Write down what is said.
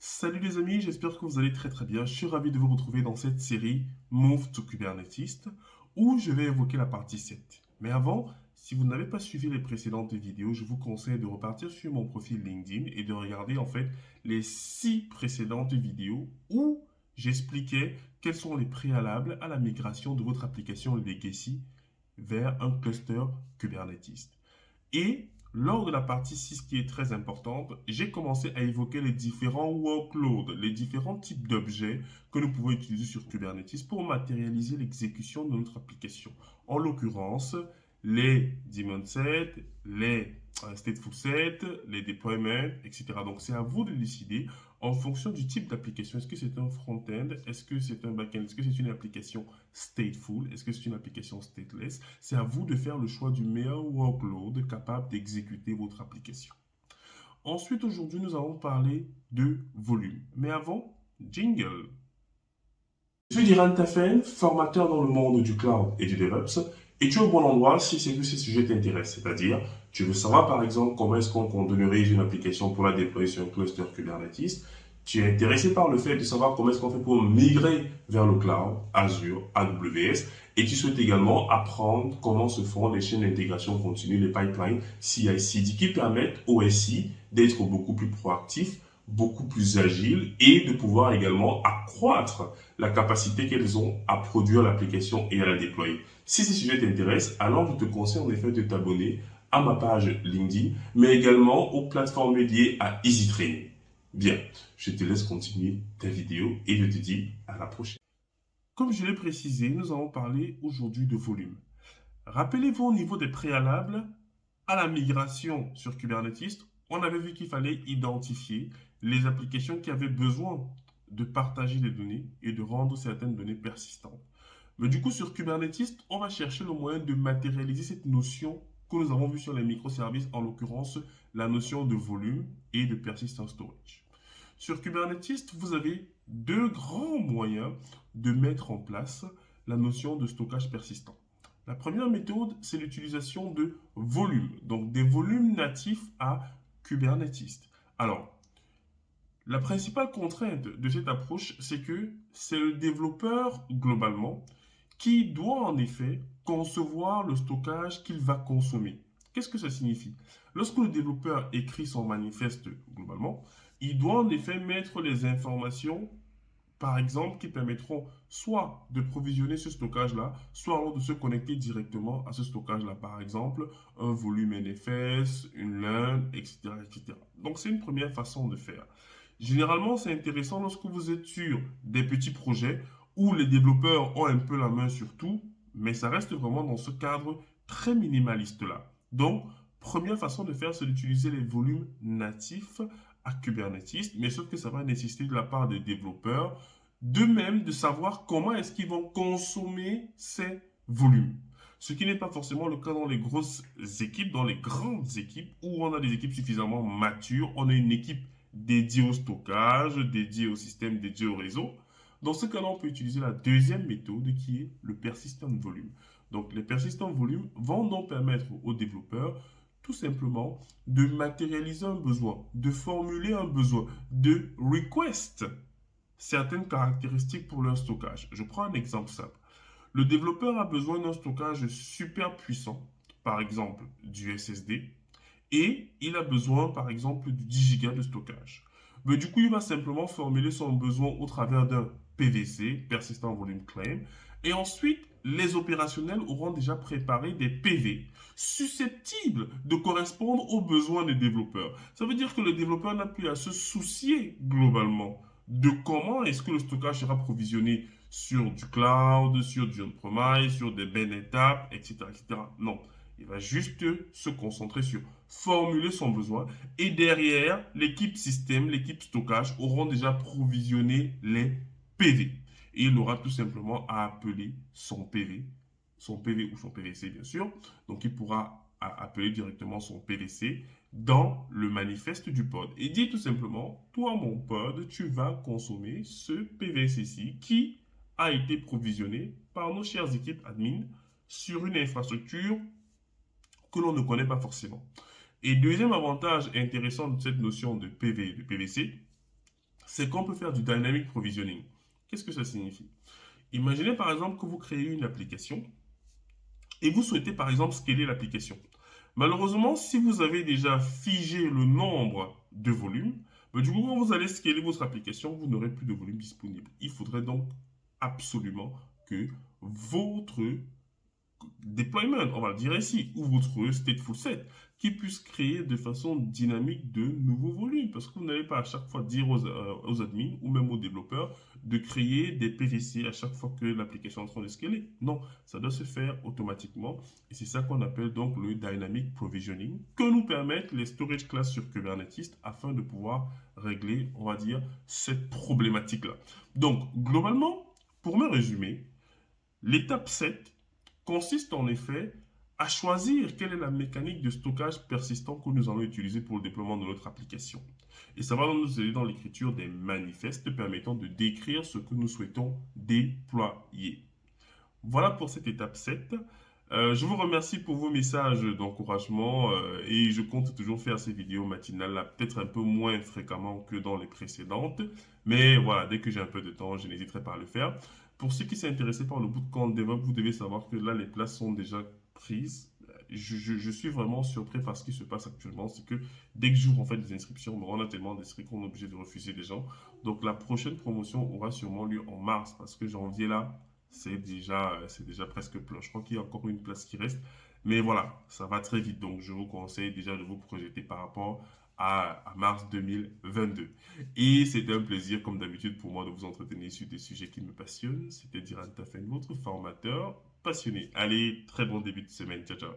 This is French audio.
Salut les amis, j'espère que vous allez très bien. Je suis ravi de vous retrouver dans cette série Move to Kubernetes où je vais évoquer la partie 7. Mais avant, si vous n'avez pas suivi les précédentes vidéos, je vous conseille de repartir sur mon profil LinkedIn et de regarder en fait les 6 précédentes vidéos où j'expliquais quels sont les préalables à la migration de votre application Legacy vers un cluster Kubernetes. Et lors de la partie 6 qui est très importante, j'ai commencé à évoquer les différents workloads, les différents types d'objets que nous pouvons utiliser sur Kubernetes pour matérialiser l'exécution de notre application. En l'occurrence, les daemon sets, les stateful sets, les deployments, etc. Donc c'est à vous de décider en fonction du type d'application. Est-ce que c'est un front-end? Est-ce que c'est un back-end? Est-ce que c'est une application stateful? Est-ce que c'est une application stateless? C'est à vous de faire le choix du meilleur workload capable d'exécuter votre application. Ensuite, aujourd'hui, nous allons parler de volume. Mais avant, jingle. Je suis Diran Tafen, formateur dans le monde du cloud et du DevOps, et tu es au bon endroit si c'est que ces sujets t'intéressent. C'est-à-dire, tu veux savoir par exemple comment est-ce qu'on containerise une application pour la déployer sur un cluster Kubernetes. Tu es intéressé par le fait de savoir comment est-ce qu'on fait pour migrer vers le cloud, Azure, AWS, et tu souhaites également apprendre comment se font les chaînes d'intégration continue, les pipelines CI/CD qui permettent au SI d'être beaucoup plus proactif, beaucoup plus agile et de pouvoir également accroître la capacité qu'elles ont à produire l'application et à la déployer. Si ces sujets t'intéressent, alors je te conseille en effet de t'abonner à ma page LinkedIn, mais également aux plateformes liées à EasyTraining. Bien, je te laisse continuer ta vidéo et je te dis à la prochaine. Comme je l'ai précisé, nous allons parler aujourd'hui de volume. Rappelez-vous au niveau des préalables à la migration sur Kubernetes, on avait vu qu'il fallait identifier les applications qui avaient besoin de partager des données et de rendre certaines données persistantes. Mais du coup, sur Kubernetes, on va chercher le moyen de matérialiser cette notion que nous avons vue sur les microservices, en l'occurrence la notion de volume et de persistent storage. Sur Kubernetes, vous avez deux grands moyens de mettre en place la notion de stockage persistant. La première méthode, c'est l'utilisation de volumes, donc des volumes natifs à Kubernetes. Alors, la principale contrainte de cette approche, c'est que c'est le développeur, globalement, qui doit en effet concevoir le stockage qu'il va consommer. Qu'est-ce que ça signifie? Lorsque le développeur écrit son manifeste, globalement, il doit en effet mettre les informations par exemple, qui permettront soit de provisionner ce stockage-là, soit alors de se connecter directement à ce stockage-là. Par exemple, un volume NFS, une LUN, etc., etc. Donc, c'est une première façon de faire. Généralement, c'est intéressant lorsque vous êtes sur des petits projets où les développeurs ont un peu la main sur tout, mais ça reste vraiment dans ce cadre très minimaliste-là. Donc, première façon de faire, c'est d'utiliser les volumes natifs à Kubernetes, mais sauf que ça va nécessiter de la part des développeurs de même de savoir comment est-ce qu'ils vont consommer ces volumes. Ce qui n'est pas forcément le cas dans les grosses équipes, dans les grandes équipes où on a des équipes suffisamment matures, on a une équipe dédiée au stockage, dédiée au système, dédiée au réseau. Dans ce cas-là, on peut utiliser la deuxième méthode qui est le persistent volume. Donc, les persistants volumes vont donc permettre aux développeurs tout simplement de matérialiser un besoin, de formuler un besoin, de request certaines caractéristiques pour leur stockage. Je prends un exemple simple. Le développeur a besoin d'un stockage super puissant, par exemple du SSD, et il a besoin, par exemple, du 10 Go de stockage. Mais du coup, il va simplement formuler son besoin au travers d'un PVC, Persistent Volume Claim, et ensuite, les opérationnels auront déjà préparé des PV susceptibles de correspondre aux besoins des développeurs. Ça veut dire que le développeur n'a plus à se soucier globalement de comment est-ce que le stockage sera provisionné sur du cloud, sur du on-premise, sur des étapes, etc., etc. Non, il va juste se concentrer sur formuler son besoin et derrière, l'équipe système, l'équipe stockage auront déjà provisionné les PV. Et il aura tout simplement à appeler son PV ou son PVC bien sûr. Donc il pourra appeler directement son PVC dans le manifeste du pod. Et dit tout simplement, toi mon pod, tu vas consommer ce PVC-ci qui a été provisionné par nos chères équipes admin sur une infrastructure que l'on ne connaît pas forcément. Et deuxième avantage intéressant de cette notion de PV et de PVC, c'est qu'on peut faire du dynamic provisioning. Qu'est-ce que ça signifie? Imaginez par exemple que vous créez une application et vous souhaitez par exemple scaler l'application. Malheureusement, si vous avez déjà figé le nombre de volumes, ben, du coup, quand vous allez scaler votre application, vous n'aurez plus de volume disponible. Il faudrait donc absolument que votre deployment, on va le dire ici, ou votre stateful set, qui puisse créer de façon dynamique de nouveaux volumes. Parce que vous n'allez pas à chaque fois dire aux admins ou même aux développeurs de créer des PVC à chaque fois que l'application est en train de scaler. Non, ça doit se faire automatiquement. Et c'est ça qu'on appelle donc le dynamic provisioning, que nous permettent les storage classes sur Kubernetes afin de pouvoir régler, on va dire, cette problématique-là. Donc, globalement, pour me résumer, l'étape 7 consiste en effet à choisir quelle est la mécanique de stockage persistant que nous allons utiliser pour le déploiement de notre application. Et ça va nous aider dans l'écriture des manifestes permettant de décrire ce que nous souhaitons déployer. Voilà pour cette étape 7. Je vous remercie pour vos messages d'encouragement et je compte toujours faire ces vidéos matinales là, peut-être un peu moins fréquemment que dans les précédentes. Mais voilà, dès que j'ai un peu de temps, je n'hésiterai pas à le faire. Pour ceux qui sont intéressés par le bootcamp DevOps, vous devez savoir que là, les places sont déjà prises. Je suis vraiment surpris par ce qui se passe actuellement. C'est que dès que j'ouvre en fait des inscriptions, on a tellement d'inscrits qu'on est obligé de refuser des gens. Donc la prochaine promotion aura sûrement lieu en mars parce que janvier là, c'est déjà presque plein. Je crois qu'il y a encore une place qui reste. Mais voilà, ça va très vite. Donc, je vous conseille déjà de vous projeter par rapport à mars 2022. Et c'était un plaisir, comme d'habitude, pour moi de vous entretenir sur des sujets qui me passionnent. C'était Diran Tafen, votre formateur passionné. Allez, très bon début de semaine. Ciao, ciao.